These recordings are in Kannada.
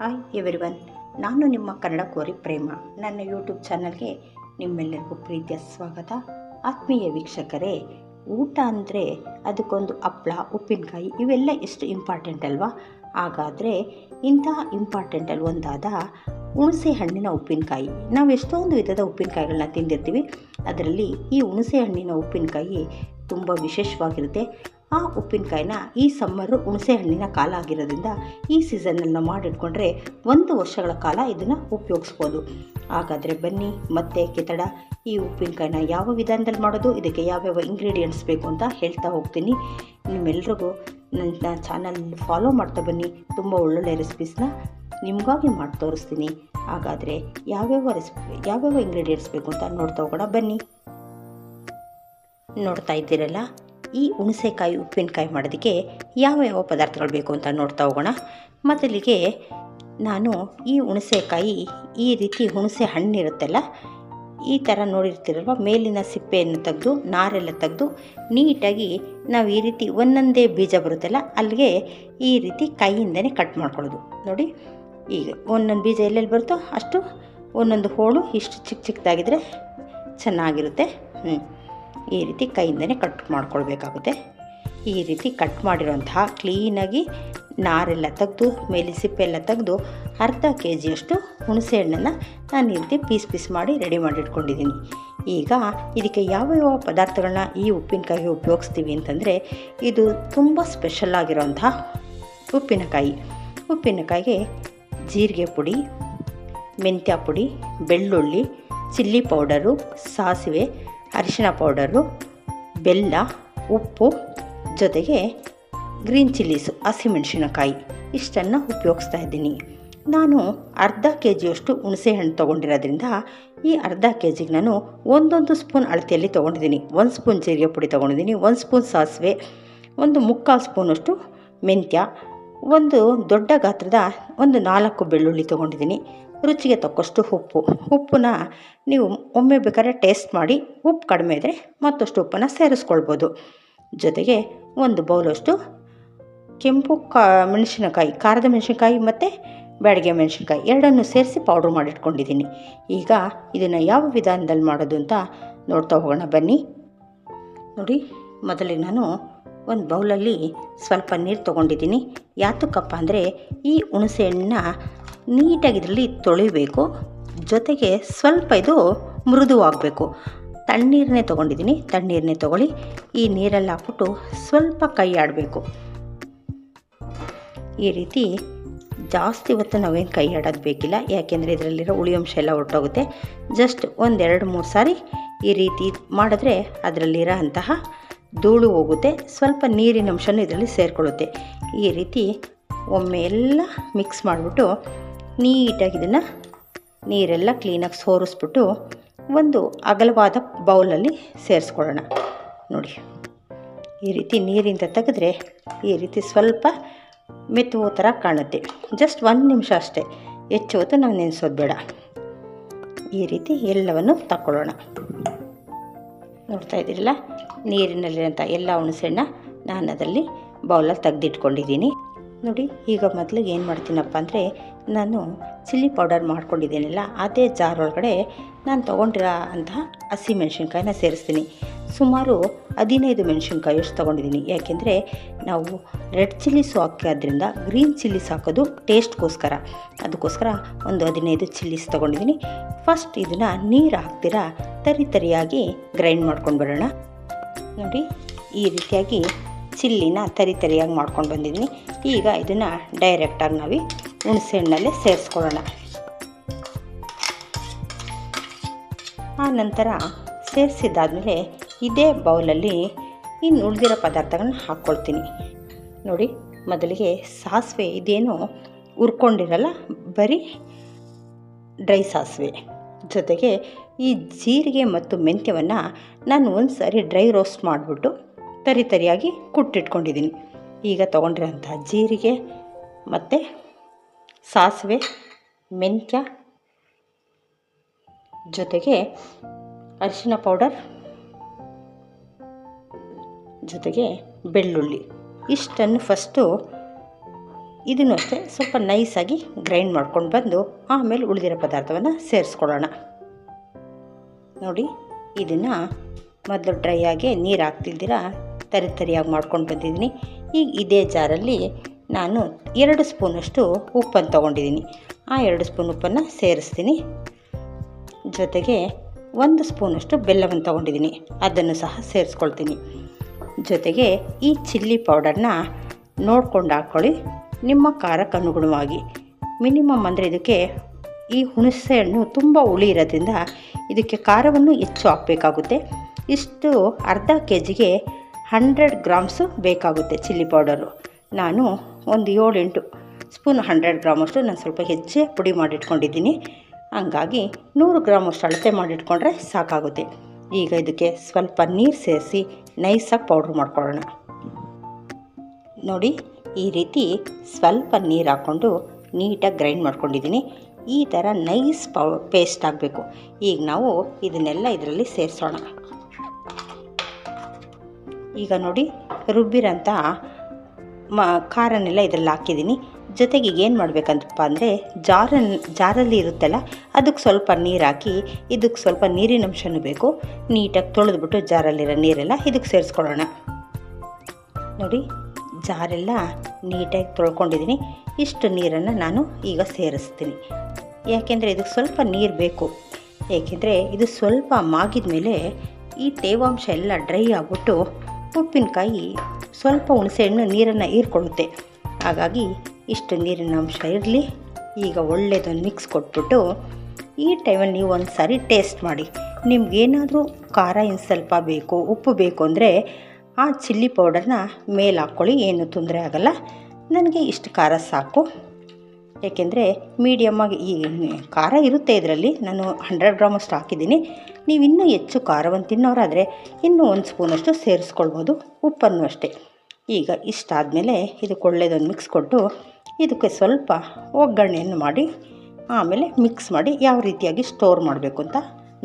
ಹಾಯ್ ಎವ್ರಿವನ್, ನಾನು ನಿಮ್ಮ ಕನ್ನಡ ಕೋರಿ ಪ್ರೇಮ. ನನ್ನ ಯೂಟ್ಯೂಬ್ ಚಾನಲ್ಗೆ ನಿಮ್ಮೆಲ್ಲರಿಗೂ ಪ್ರೀತಿಯ ಸ್ವಾಗತ. ಆತ್ಮೀಯ ವೀಕ್ಷಕರೇ, ಊಟ ಅಂದರೆ ಅದಕ್ಕೊಂದು ಹಪ್ಪಳ, ಉಪ್ಪಿನಕಾಯಿ ಇವೆಲ್ಲ ಎಷ್ಟು ಇಂಪಾರ್ಟೆಂಟ್ ಅಲ್ವಾ? ಹಾಗಾದರೆ ಇಂತಹ ಇಂಪಾರ್ಟೆಂಟಲ್ಲಿ ಒಂದಾದ ಹುಣಸೆ ಹಣ್ಣಿನ ಉಪ್ಪಿನಕಾಯಿ. ನಾವು ಎಷ್ಟೊಂದು ವಿಧದ ಉಪ್ಪಿನಕಾಯಿಗಳನ್ನ ತಿಂದಿರ್ತೀವಿ. ಅದರಲ್ಲಿ ಈ ಹುಣಸೆ ಹಣ್ಣಿನ ಉಪ್ಪಿನಕಾಯಿ ತುಂಬ ವಿಶೇಷವಾಗಿರುತ್ತೆ. ಆ ಉಪ್ಪಿನಕಾಯಿನ ಈ ಸಮ್ಮರು ಹುಣಸೆ ಹಣ್ಣಿನ ಕಾಲ ಆಗಿರೋದ್ರಿಂದ ಈ ಸೀಸನ್ನಲ್ಲಿ ಮಾಡಿಟ್ಕೊಂಡ್ರೆ 1 ವರ್ಷಗಳ ಕಾಲ ಇದನ್ನು ಉಪಯೋಗಿಸ್ಬೋದು. ಹಾಗಾದರೆ ಬನ್ನಿ, ಮತ್ತೆ ಕಿತಡ ಈ ಉಪ್ಪಿನಕಾಯಿನ ಯಾವ ವಿಧಾನದಲ್ಲಿ ಮಾಡೋದು, ಇದಕ್ಕೆ ಯಾವ್ಯಾವ ಇಂಗ್ರೀಡಿಯೆಂಟ್ಸ್ ಬೇಕು ಅಂತ ಹೇಳ್ತಾ ಹೋಗ್ತೀನಿ. ನಿಮ್ಮೆಲ್ರಿಗೂ ನನ್ನ ಚಾನಲ್ ಫಾಲೋ ಮಾಡ್ತಾ ಬನ್ನಿ. ತುಂಬ ಒಳ್ಳೊಳ್ಳೆ ರೆಸಿಪೀಸ್ನ ನಿಮಗಾಗಿ ಮಾಡಿ ತೋರಿಸ್ತೀನಿ. ಹಾಗಾದರೆ ಯಾವ್ಯಾವ ಇಂಗ್ರೀಡಿಯೆಂಟ್ಸ್ ಬೇಕು ಅಂತ ನೋಡ್ತಾ ಹೋಗೋಣ ಬನ್ನಿ. ನೋಡ್ತಾ ಇದ್ದೀರಲ್ಲ, ಈ ಹುಣಸೆಕಾಯಿ ಉಪ್ಪಿನಕಾಯಿ ಮಾಡೋದಕ್ಕೆ ಯಾವ ಪದಾರ್ಥಗಳು ಬೇಕು ಅಂತ ನೋಡ್ತಾ ಹೋಗೋಣ. ಮೊದಲಿಗೆ ನಾನು ಈ ಹುಣಸೆಕಾಯಿ ಈ ರೀತಿ ಹುಣಸೆ ಹಣ್ಣಿರುತ್ತಲ್ಲ, ಈ ಥರ ನೋಡಿರ್ತೀರಲ್ವ, ಮೇಲಿನ ಸಿಪ್ಪೆಯನ್ನು ತೆಗೆದು ನಾರೆಲ್ಲ ತೆಗೆದು ನೀಟಾಗಿ ನಾವು ಈ ರೀತಿ ಒಂದೊಂದೇ ಬೀಜ ಬರುತ್ತಲ್ಲ ಅಲ್ಲಿಗೆ ಈ ರೀತಿ ಕೈಯಿಂದನೇ ಕಟ್ ಮಾಡ್ಕೊಳ್ಳೋದು. ನೋಡಿ, ಈಗ ಒಂದೊಂದು ಬೀಜ ಎಲ್ಲೆಲ್ಲಿ ಬರುತ್ತೋ ಅಷ್ಟು ಒಂದೊಂದು ಹೋಳು ಇಷ್ಟು ಚಿಕ್ಕದಾಗಿದ್ದರೆ ಚೆನ್ನಾಗಿರುತ್ತೆ. ಈ ರೀತಿ ಕೈಯಿಂದನೇ ಕಟ್ ಮಾಡ್ಕೊಳ್ಬೇಕಾಗುತ್ತೆ. ಈ ರೀತಿ ಕಟ್ ಮಾಡಿರೋಂತಹ ಕ್ಲೀನಾಗಿ ನಾರೆಲ್ಲ ತೆಗೆದು ಮೇಲೆ ಸಿಪ್ಪೆ ಎಲ್ಲ ತೆಗೆದು ಅರ್ಧ kg ಹುಣಸೆ ಹಣ್ಣನ್ನು ನಾನು ಈ ರೀತಿ ಪೀಸ್ ಮಾಡಿ ರೆಡಿ ಮಾಡಿಟ್ಕೊಂಡಿದ್ದೀನಿ. ಈಗ ಇದಕ್ಕೆ ಯಾವ್ಯಾವ ಪದಾರ್ಥಗಳನ್ನ ಈ ಉಪ್ಪಿನಕಾಯಿಗೆ ಉಪಯೋಗಿಸ್ತೀವಿ ಅಂತಂದರೆ, ಇದು ತುಂಬ ಸ್ಪೆಷಲ್ ಆಗಿರೋಂತಹ ಉಪ್ಪಿನಕಾಯಿಗೆ ಜೀರಿಗೆ ಪುಡಿ, ಮೆಂತ್ಯ ಪುಡಿ, ಬೆಳ್ಳುಳ್ಳಿ, ಚಿಲ್ಲಿ ಪೌಡರು, ಸಾಸಿವೆ, ಅರಿಶಿನ ಪೌಡರು, ಬೆಲ್ಲ, ಉಪ್ಪು, ಜೊತೆಗೆ ಗ್ರೀನ್ ಚಿಲ್ಲೀಸು, ಹಸಿಮೆಣಸಿನಕಾಯಿ ಇಷ್ಟನ್ನು ಉಪಯೋಗಿಸ್ತಾ ಇದ್ದೀನಿ. ನಾನು ಅರ್ಧ kg ಹುಣಸೆ ಹಣ್ಣು ತೊಗೊಂಡಿರೋದ್ರಿಂದ ಈ ಅರ್ಧ kgಗೆ ನಾನು 1 ಸ್ಪೂನ್ ಅಳತೆಯಲ್ಲಿ ತೊಗೊಂಡಿದ್ದೀನಿ. 1 ಸ್ಪೂನ್ ಜೀರಿಗೆ ಪುಡಿ ತೊಗೊಂಡಿದ್ದೀನಿ, 1 ಸ್ಪೂನ್ ಸಾಸಿವೆ, 1 ಸ್ಪೂನಷ್ಟು ಮೆಂತ್ಯ, ಒಂದು ದೊಡ್ಡ ಗಾತ್ರದ 4 ಬೆಳ್ಳುಳ್ಳಿ ತೊಗೊಂಡಿದ್ದೀನಿ. ರುಚಿಗೆ ತಕ್ಕಷ್ಟು ಉಪ್ಪನ್ನ ನೀವು ಒಮ್ಮೆ ಬೇಕಾದ್ರೆ ಟೇಸ್ಟ್ ಮಾಡಿ, ಉಪ್ಪು ಕಡಿಮೆ ಇದ್ದರೆ ಮತ್ತಷ್ಟು ಉಪ್ಪನ್ನು ಸೇರಿಸ್ಕೊಳ್ಬೋದು. ಜೊತೆಗೆ 1 ಬೌಲಷ್ಟು ಕೆಂಪು ಮೆಣಸಿನಕಾಯಿ, ಖಾರದ ಮೆಣಸಿನಕಾಯಿ ಮತ್ತು ಬ್ಯಾಡಗೆ ಮೆಣಸಿನಕಾಯಿ ಎರಡನ್ನೂ ಸೇರಿಸಿ ಪೌಡ್ರ್ ಮಾಡಿಟ್ಕೊಂಡಿದ್ದೀನಿ. ಈಗ ಇದನ್ನು ಯಾವ ವಿಧಾನದಲ್ಲಿ ಮಾಡೋದು ಅಂತ ನೋಡ್ತಾ ಹೋಗೋಣ ಬನ್ನಿ. ನೋಡಿ, ಮೊದಲಿಗೆ ನಾನು ಒಂದು ಬೌಲಲ್ಲಿ ಸ್ವಲ್ಪ ನೀರು ತೊಗೊಂಡಿದ್ದೀನಿ. ಯಾತಕ್ಕಪ್ಪ ಅಂದರೆ ಈ ಹುಣಸೆ ಹಣ್ಣನ್ನ ನೀಟಾಗಿ ಇದರಲ್ಲಿ ತೊಳಿಬೇಕು. ಜೊತೆಗೆ ಸ್ವಲ್ಪ ಇದು ಮೃದುವಾಗಬೇಕು. ತಣ್ಣೀರನ್ನೇ ತೊಗೊಂಡಿದ್ದೀನಿ. ತಣ್ಣೀರನ್ನೇ ತೊಗೊಳ್ಳಿ. ಈ ನೀರಲ್ಲಿ ಹಾಕ್ಬಿಟ್ಟು ಸ್ವಲ್ಪ ಕೈ ಆಡಬೇಕು. ಈ ರೀತಿ ಜಾಸ್ತಿ ಹೊತ್ತು ನಾವೇನು ಕೈ ಆಡೋದು ಬೇಕಿಲ್ಲ, ಯಾಕೆಂದರೆ ಇದರಲ್ಲಿರೋ ಹುಳಿ ಅಂಶ ಎಲ್ಲ ಹೊರಟೋಗುತ್ತೆ. ಜಸ್ಟ್ 1-2-3 ಸಾರಿ ಈ ರೀತಿ ಮಾಡಿದ್ರೆ ಅದರಲ್ಲಿರೋ ಅಂತಹ ಧೂಳು ಹೋಗುತ್ತೆ. ಸ್ವಲ್ಪ ನೀರಿನ ಅಂಶನೂ ಇದರಲ್ಲಿ ಸೇರಿಕೊಳ್ಳುತ್ತೆ. ಈ ರೀತಿ ಒಮ್ಮೆ ಎಲ್ಲ ಮಿಕ್ಸ್ ಮಾಡಿಬಿಟ್ಟು ನೀಟಾಗಿ ಇದನ್ನು ನೀರೆಲ್ಲ ಕ್ಲೀನಾಗಿ ಸೋರಿಸ್ಬಿಟ್ಟು ಒಂದು ಅಗಲವಾದ ಬೌಲಲ್ಲಿ ಸೇರಿಸ್ಕೊಳ್ಳೋಣ. ನೋಡಿ, ಈ ರೀತಿ ನೀರಿಂದ ತೆಗೆದ್ರೆ ಈ ರೀತಿ ಸ್ವಲ್ಪ ಮೆತ್ತುವ ಥರ ಕಾಣುತ್ತೆ. ಜಸ್ಟ್ 1 ನಿಮಿಷ ಅಷ್ಟೇ, ಹೆಚ್ಚು ಹೊತ್ತು ನಾವು ನೆನೆಸೋದು ಬೇಡ. ಈ ರೀತಿ ಎಲ್ಲವನ್ನು ತಗೊಳ್ಳೋಣ. ನೋಡ್ತಾ ಇದ್ದೀರಲ್ಲ, ನೀರಿನಲ್ಲಿರೋಂಥ ಎಲ್ಲ ಹುಣಸೆಹಣ್ಣ ನಾನು ಅದರಲ್ಲಿ ಬೌಲಲ್ಲಿ ತೆಗೆದಿಟ್ಕೊಂಡಿದ್ದೀನಿ. ನೋಡಿ, ಈಗ ಮೊದಲಿಗೆ ಏನು ಮಾಡ್ತೀನಪ್ಪ ಅಂದರೆ, ನಾನು ಚಿಲ್ಲಿ ಪೌಡರ್ ಮಾಡ್ಕೊಂಡಿದ್ದೀನಲ್ಲ ಅದೇ ಜಾರ್ ಒಳಗಡೆ ನಾನು ತೊಗೊಂಡಿರೋ ಅಂತಹ ಹಸಿ ಮೆಣಸಿನ್ಕಾಯಿನ ಸೇರಿಸ್ತೀನಿ. ಸುಮಾರು 15 ಮೆಣಸಿನ್ಕಾಯಿ ತೊಗೊಂಡಿದ್ದೀನಿ. ಯಾಕೆಂದರೆ ನಾವು ರೆಡ್ ಚಿಲ್ಲೀಸು ಹಾಕೋದ್ರಿಂದ ಗ್ರೀನ್ ಚಿಲ್ಲೀಸ್ ಹಾಕೋದು ಟೇಸ್ಟ್ಗೋಸ್ಕರ. ಅದಕ್ಕೋಸ್ಕರ ಒಂದು 15 ಚಿಲ್ಲೀಸ್ ತೊಗೊಂಡಿದ್ದೀನಿ. ಫಸ್ಟ್ ಇದನ್ನು ನೀರು ಹಾಕ್ತೀರಾ ತರಿಯಾಗಿ ಗ್ರೈಂಡ್ ಮಾಡ್ಕೊಂಡು ಬರೋಣ. ನೋಡಿ, ಈ ರೀತಿಯಾಗಿ ಚಿಲ್ಲಿನ ತರಿಯಾಗಿ ಮಾಡ್ಕೊಂಡು ಬಂದಿದ್ದೀನಿ. ಈಗ ಇದನ್ನು ಡೈರೆಕ್ಟಾಗಿ ನಾವು ಹುಣಸೆ ಹಣ್ಣಲ್ಲೇ ಸೇರಿಸ್ಕೊಳ್ಳೋಣ. ಆ ನಂತರ ಸೇರಿಸಿದ್ದಾದಮೇಲೆ ಇದೇ ಬೌಲಲ್ಲಿ ಇನ್ನು ಉಳಿದಿರೋ ಪದಾರ್ಥಗಳನ್ನ ಹಾಕ್ಕೊಳ್ತೀನಿ. ನೋಡಿ, ಮೊದಲಿಗೆ ಸಾಸಿವೆ, ಇದೇನು ಹುರ್ಕೊಂಡಿರಲ್ಲ, ಬರೀ ಡ್ರೈ ಸಾಸಿವೆ. ಜೊತೆಗೆ ಈ ಜೀರಿಗೆ ಮತ್ತು ಮೆಂತ್ಯವನ್ನು ನಾನು ಒಂದು ಸಾರಿ ಡ್ರೈ ರೋಸ್ಟ್ ಮಾಡಿಬಿಟ್ಟು ತರಿಯಾಗಿ ಕುಟ್ಟಿಟ್ಕೊಂಡಿದ್ದೀನಿ. ಈಗ ತೊಗೊಂಡಿರೋಂಥ ಜೀರಿಗೆ ಮತ್ತು ಸಾಸಿವೆ, ಮೆಂತ್ಯ, ಜೊತೆಗೆ ಅರಿಶಿನ ಪೌಡರ್, ಜೊತೆಗೆ ಬೆಳ್ಳುಳ್ಳಿ ಇಷ್ಟನ್ನು ಫಸ್ಟು ಇದನ್ನು ಅಷ್ಟೇ ಸ್ವಲ್ಪ ನೈಸಾಗಿ ಗ್ರೈಂಡ್ ಮಾಡ್ಕೊಂಡು ಬಂದು ಆಮೇಲೆ ಉಳಿದಿರೋ ಪದಾರ್ಥವನ್ನು ಸೇರಿಸ್ಕೊಳ್ಳೋಣ. ನೋಡಿ, ಇದನ್ನು ಮೊದಲು ಡ್ರೈ ಆಗಿ ನೀರು ಹಾಕ್ತಿಲ್ದಿರ ತರಿಯಾಗಿ ಮಾಡ್ಕೊಂಡು ಬಂದಿದ್ದೀನಿ. ಈಗ ಇದೇ ಜಾರಲ್ಲಿ ನಾನು 2 ಸ್ಪೂನಷ್ಟು ಉಪ್ಪನ್ನು ತೊಗೊಂಡಿದ್ದೀನಿ. ಆ 2 ಸ್ಪೂನ್ ಉಪ್ಪನ್ನು ಸೇರಿಸ್ತೀನಿ. ಜೊತೆಗೆ 1 ಸ್ಪೂನಷ್ಟು ಬೆಲ್ಲವನ್ನು ತೊಗೊಂಡಿದ್ದೀನಿ, ಅದನ್ನು ಸಹ ಸೇರಿಸ್ಕೊಳ್ತೀನಿ. ಜೊತೆಗೆ ಈ ಚಿಲ್ಲಿ ಪೌಡರ್ನ ನೋಡ್ಕೊಂಡು ಹಾಕ್ಕೊಳ್ಳಿ, ನಿಮ್ಮ ಖಾರಕ್ಕೆ ಅನುಗುಣವಾಗಿ. ಮಿನಿಮಮ್ ಅಂದರೆ ಇದಕ್ಕೆ ಈ ಹುಣಸೆ ಹಣ್ಣು ತುಂಬ ಹುಳಿ ಇರೋದ್ರಿಂದ ಇದಕ್ಕೆ ಖಾರವನ್ನು ಹೆಚ್ಚು ಹಾಕಬೇಕಾಗುತ್ತೆ. ಇಷ್ಟು ಅರ್ಧ ಕೆಜಿಗೆ 100 ಗ್ರಾಮ್ಸು ಬೇಕಾಗುತ್ತೆ ಚಿಲ್ಲಿ ಪೌಡರು. ನಾನು ಒಂದು 7-8 ಸ್ಪೂನ್ 100 ಗ್ರಾಮಷ್ಟು ನಾನು ಸ್ವಲ್ಪ ಹೆಚ್ಚೇ ಪುಡಿ ಮಾಡಿಟ್ಕೊಂಡಿದ್ದೀನಿ. ಹಂಗಾಗಿ 100 ಗ್ರಾಮಷ್ಟು ಅಳತೆ ಮಾಡಿಟ್ಕೊಂಡ್ರೆ ಸಾಕಾಗುತ್ತೆ. ಈಗ ಇದಕ್ಕೆ ಸ್ವಲ್ಪ ನೀರು ಸೇರಿಸಿ ನೈಸಾಗಿ ಪೌಡ್ರ್ ಮಾಡ್ಕೊಳ್ಳೋಣ. ನೋಡಿ, ಈ ರೀತಿ ಸ್ವಲ್ಪ ನೀರು ಹಾಕ್ಕೊಂಡು ನೀಟಾಗಿ ಗ್ರೈಂಡ್ ಮಾಡ್ಕೊಂಡಿದ್ದೀನಿ. ಈ ಥರ ನೈಸ್ ಪೇಸ್ಟ್ ಆಗಬೇಕು. ಈಗ ನಾವು ಇದನ್ನೆಲ್ಲ ಇದರಲ್ಲಿ ಸೇರಿಸೋಣ. ಈಗ ನೋಡಿ, ರುಬ್ಬಿರೋಂಥ ಖಾರನೆಲ್ಲ ಇದರಲ್ಲಿ ಹಾಕಿದ್ದೀನಿ. ಜೊತೆಗೆ ಈಗ ಏನು ಮಾಡಬೇಕಂತಪ್ಪ ಅಂದರೆ ಜಾರಲ್ಲಿ ಇರುತ್ತಲ್ಲ, ಅದಕ್ಕೆ ಸ್ವಲ್ಪ ನೀರು ಹಾಕಿ, ಇದಕ್ಕೆ ಸ್ವಲ್ಪ ನೀರಿನ ಅಂಶನೂ ಬೇಕು. ನೀಟಾಗಿ ತೊಳೆದ್ಬಿಟ್ಟು ಜಾರಲ್ಲಿರೋ ನೀರೆಲ್ಲ ಇದಕ್ಕೆ ಸೇರಿಸ್ಕೊಳ್ಳೋಣ. ನೋಡಿ, ಜಾರೆಲ್ಲ ನೀಟಾಗಿ ತೊಳ್ಕೊಂಡಿದ್ದೀನಿ. ಇಷ್ಟು ನೀರನ್ನು ನಾನು ಈಗ ಸೇರಿಸ್ತೀನಿ. ಯಾಕೆಂದರೆ ಇದಕ್ಕೆ ಸ್ವಲ್ಪ ನೀರು ಬೇಕು. ಏಕೆಂದರೆ ಇದು ಸ್ವಲ್ಪ ಮಾಗಿದ ಮೇಲೆ ಈ ತೇವಾಂಶ ಎಲ್ಲ ಡ್ರೈ ಆಗಿಬಿಟ್ಟು ಉಪ್ಪಿನಕಾಯಿ ಸ್ವಲ್ಪ ಹುಣಸೆಹಣ್ಣು ನೀರನ್ನು ಹೀರ್ಕೊಳ್ಳುತ್ತೆ. ಹಾಗಾಗಿ ಇಷ್ಟು ನೀರಿನ ಅಂಶ ಇರಲಿ. ಈಗ ಒಳ್ಳೆಯದೊಂದು ಮಿಕ್ಸ್ ಕೊಟ್ಬಿಟ್ಟು ಈ ಟೈಮಲ್ಲಿ ನೀವು ಒಂದು ಸಾರಿ ಟೇಸ್ಟ್ ಮಾಡಿ. ನಿಮಗೇನಾದರೂ ಖಾರ ಇನ್ನು ಸ್ವಲ್ಪ ಬೇಕು, ಉಪ್ಪು ಬೇಕು ಅಂದರೆ ಆ ಚಿಲ್ಲಿ ಪೌಡರ್ನ ಮೇಲೆ ಹಾಕ್ಕೊಳ್ಳಿ, ಏನು ತೊಂದರೆ ಆಗೋಲ್ಲ. ನನಗೆ ಇಷ್ಟು ಖಾರ ಸಾಕು. ಏಕೆಂದರೆ ಮೀಡಿಯಮ್ಮಾಗಿ ಈ ಖಾರ ಇರುತ್ತೆ ಇದರಲ್ಲಿ. ನಾನು 100 ಗ್ರಾಮಷ್ಟು ಹಾಕಿದ್ದೀನಿ. ನೀವು ಇನ್ನೂ ಹೆಚ್ಚು ಖಾರವನ್ನು ತಿನ್ನೋರಾದರೆ ಇನ್ನೂ 1 ಸ್ಪೂನಷ್ಟು ಸೇರಿಸ್ಕೊಳ್ಬೋದು. ಉಪ್ಪನ್ನು ಅಷ್ಟೇ. ಈಗ ಇಷ್ಟಾದಮೇಲೆ ಇದಕ್ಕೆ ಒಳ್ಳೆಯದೊಂದು ಮಿಕ್ಸ್ ಕೊಟ್ಟು ಇದಕ್ಕೆ ಸ್ವಲ್ಪ ಒಗ್ಗರಣೆಯನ್ನು ಮಾಡಿ ಆಮೇಲೆ ಮಿಕ್ಸ್ ಮಾಡಿ ಯಾವ ರೀತಿಯಾಗಿ ಸ್ಟೋರ್ ಮಾಡಬೇಕು ಅಂತ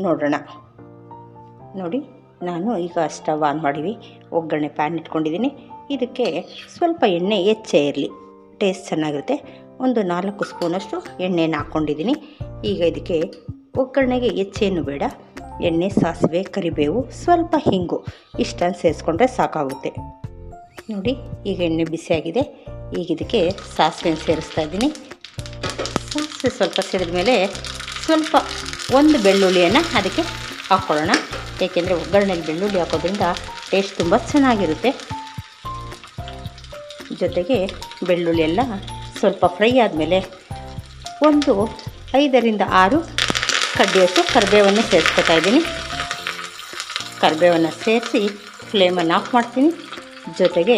ನೋಡೋಣ. ನೋಡಿ, ನಾನು ಈಗ ಸ್ಟವ್ ಆನ್ ಮಾಡಿವಿ, ಒಗ್ಗರಣೆ ಪ್ಯಾನ್ ಇಟ್ಕೊಂಡಿದ್ದೀನಿ. ಇದಕ್ಕೆ ಸ್ವಲ್ಪ ಎಣ್ಣೆ ಹೆಚ್ಚೇ ಇರಲಿ, ಟೇಸ್ಟ್ ಚೆನ್ನಾಗಿರುತ್ತೆ. ಒಂದು 4 ಸ್ಪೂನಷ್ಟು ಎಣ್ಣೆನ ಹಾಕ್ಕೊಂಡಿದ್ದೀನಿ. ಈಗ ಇದಕ್ಕೆ ಒಗ್ಗರಣೆಗೆ ಹೆಚ್ಚೇನು ಬೇಡ, ಎಣ್ಣೆ, ಸಾಸಿವೆ, ಕರಿಬೇವು, ಸ್ವಲ್ಪ ಹಿಂಗು ಇಷ್ಟನ್ನು ಸೇರಿಸ್ಕೊಂಡ್ರೆ ಸಾಕಾಗುತ್ತೆ. ನೋಡಿ, ಈಗ ಎಣ್ಣೆ ಬಿಸಿಯಾಗಿದೆ. ಈಗ ಇದಕ್ಕೆ ಸಾಸಿವೆನ ಸೇರಿಸ್ತಾ ಇದ್ದೀನಿ. ಸಾಸಿವೆ ಸ್ವಲ್ಪ ಸಿಡಿದ ಮೇಲೆ ಸ್ವಲ್ಪ 1 ಬೆಳ್ಳುಳ್ಳಿಯನ್ನು ಅದಕ್ಕೆ ಹಾಕ್ಕೊಳ್ಳೋಣ. ಏಕೆಂದರೆ ಒಗ್ಗರಣೆಗೆ ಬೆಳ್ಳುಳ್ಳಿ ಹಾಕೋದ್ರಿಂದ ಟೇಸ್ಟ್ ತುಂಬ ಚೆನ್ನಾಗಿರುತ್ತೆ. ಜೊತೆಗೆ ಬೆಳ್ಳುಳ್ಳಿ ಎಲ್ಲ ಸ್ವಲ್ಪ ಫ್ರೈ ಆದಮೇಲೆ ಒಂದು 5-6 ಕಡ್ಡಿಯಷ್ಟು ಕರಿಬೇವನ್ನು ಸೇರಿಸ್ಕೊತಾ ಇದ್ದೀನಿ. ಕರಿಬೇವನ್ನು ಸೇರಿಸಿ ಫ್ಲೇಮನ್ನು ಆಫ್ ಮಾಡ್ತೀನಿ. ಜೊತೆಗೆ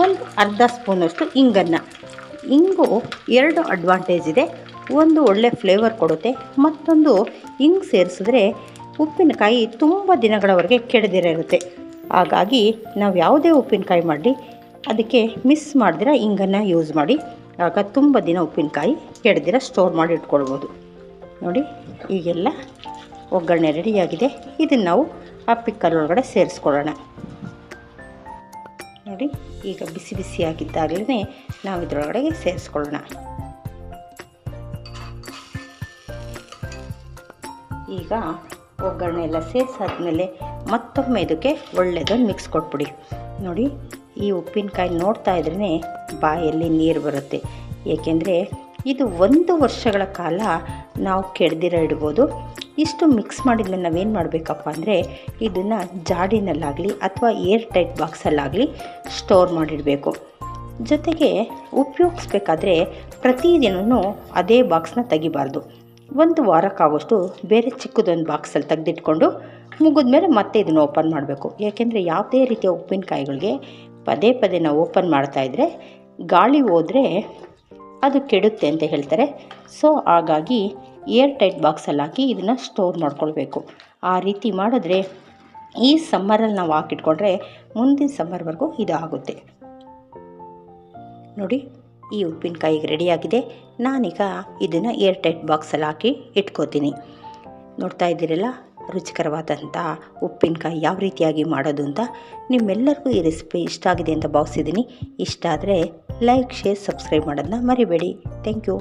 ಒಂದು ಅರ್ಧ ಸ್ಪೂನಷ್ಟು ಇಂಗನ್ನು. ಇಂಗು 2 ಅಡ್ವಾಂಟೇಜ್ ಇದೆ. ಒಂದು ಒಳ್ಳೆ ಫ್ಲೇವರ್ ಕೊಡುತ್ತೆ, ಮತ್ತೊಂದು ಇಂಗು ಸೇರಿಸಿದ್ರೆ ಉಪ್ಪಿನಕಾಯಿ ತುಂಬ ದಿನಗಳವರೆಗೆ ಕೆಡದಿರುತ್ತೆ. ಹಾಗಾಗಿ ನಾವು ಯಾವುದೇ ಉಪ್ಪಿನಕಾಯಿ ಮಾಡಿ ಅದಕ್ಕೆ ಮಿಸ್ ಮಾಡಿದ್ರೆ ಇಂಗನ್ನು ಯೂಸ್ ಮಾಡಿ. ಆಗ ತುಂಬ ದಿನ ಉಪ್ಪಿನಕಾಯಿ ಕೆಡದಿರ ಸ್ಟೋರ್ ಮಾಡಿ ಇಟ್ಕೊಳ್ಬೋದು. ನೋಡಿ, ಈಗೆಲ್ಲ ಒಗ್ಗರಣೆ ರೆಡಿಯಾಗಿದೆ. ಇದನ್ನು ನಾವು ಆ ಪಿಕ್ಕಲ್ ಸೇರಿಸ್ಕೊಳ್ಳೋಣ. ನೋಡಿ, ಈಗ ಬಿಸಿ ಬಿಸಿಯಾಗಿದ್ದಾಗಲೇ ನಾವು ಇದರೊಳಗಡೆ ಸೇರಿಸ್ಕೊಳ್ಳೋಣ. ಈಗ ಒಗ್ಗರಣೆ ಎಲ್ಲ ಸೇರಿಸಾದ್ಮೇಲೆ ಮತ್ತೊಮ್ಮೆ ಇದಕ್ಕೆ ಒಳ್ಳೆಯದೊಂದು ಮಿಕ್ಸ್ ಕೊಟ್ಬಿಡಿ. ನೋಡಿ, ಈ ಉಪ್ಪಿನಕಾಯಿ ನೋಡ್ತಾ ಇದ್ರೇ ಬಾಯಲ್ಲಿ ನೀರು ಬರುತ್ತೆ. ಏಕೆಂದರೆ ಇದು 1 ವರ್ಷಗಳ ಕಾಲ ನಾವು ಕೆಡದಿರ ಇಡ್ಬೋದು. ಇಷ್ಟು ಮಿಕ್ಸ್ ಮಾಡಿದ್ಮೇಲೆ ನಾವೇನು ಮಾಡಬೇಕಪ್ಪ ಅಂದರೆ ಇದನ್ನು ಜಾಡಿನಲ್ಲಾಗಲಿ ಅಥವಾ ಏರ್ ಟೈಟ್ ಬಾಕ್ಸಲ್ಲಾಗಲಿ ಸ್ಟೋರ್ ಮಾಡಿಡಬೇಕು. ಜೊತೆಗೆ ಉಪಯೋಗಿಸ್ಬೇಕಾದ್ರೆ ಪ್ರತಿದಿನವೂ ಅದೇ ಬಾಕ್ಸ್ನ ತೆಗಿಬಾರ್ದು. 1 ವಾರಕ್ಕಾಗೋಷ್ಟು ಬೇರೆ ಚಿಕ್ಕದೊಂದು ಬಾಕ್ಸಲ್ಲಿ ತೆಗೆದಿಟ್ಕೊಂಡು ಮುಗಿದ್ಮೇಲೆ ಮತ್ತೆ ಇದನ್ನು ಓಪನ್ ಮಾಡಬೇಕು. ಏಕೆಂದರೆ ಯಾವುದೇ ರೀತಿಯ ಉಪ್ಪಿನಕಾಯಿಗಳಿಗೆ ಪದೇ ಪದೇ ನಾವು ಓಪನ್ ಮಾಡ್ತಾಯಿದ್ರೆ ಗಾಳಿ ಹೋದರೆ ಅದು ಕೆಡುತ್ತೆ ಅಂತ ಹೇಳ್ತಾರೆ. ಸೊ ಹಾಗಾಗಿ ಏರ್ ಟೈಟ್ ಬಾಕ್ಸಲ್ಲಿ ಹಾಕಿ ಇದನ್ನು ಸ್ಟೋರ್ ಮಾಡ್ಕೊಳ್ಬೇಕು. ಆ ರೀತಿ ಮಾಡಿದ್ರೆ ಈ ಸಮ್ಮರಲ್ಲಿ ನಾವು ಹಾಕಿಟ್ಕೊಂಡ್ರೆ ಮುಂದಿನ ಸಮ್ಮರ್ವರೆಗೂ ಇದು ಆಗುತ್ತೆ. ನೋಡಿ, ಈ ಉಪ್ಪಿನಕಾಯಿಗೆ ರೆಡಿಯಾಗಿದೆ. ನಾನೀಗ ಇದನ್ನು ಏರ್ ಟೈಟ್ ಬಾಕ್ಸಲ್ಲಿ ಹಾಕಿ ಇಟ್ಕೋತೀನಿ. ನೋಡ್ತಾ ಇದ್ದೀರಲ್ಲ, ರುಚಿಕರವಾದಂಥ ಉಪ್ಪಿನಕಾಯಿ ಯಾವ ರೀತಿಯಾಗಿ ಮಾಡೋದು ಅಂತ. ನಿಮ್ಮೆಲ್ಲರಿಗೂ ಈ ರೆಸಿಪಿ ಇಷ್ಟ ಆಗಿದೆ ಅಂತ ಭಾವಿಸಿದ್ದೀನಿ. ಇಷ್ಟ ಆದರೆ ಲೈಕ್ ಶೇರ್ ಸಬ್ಸ್ಕ್ರೈಬ್ ಮಾಡೋದನ್ನ ಮರಿಬೇಡಿ. Thank you.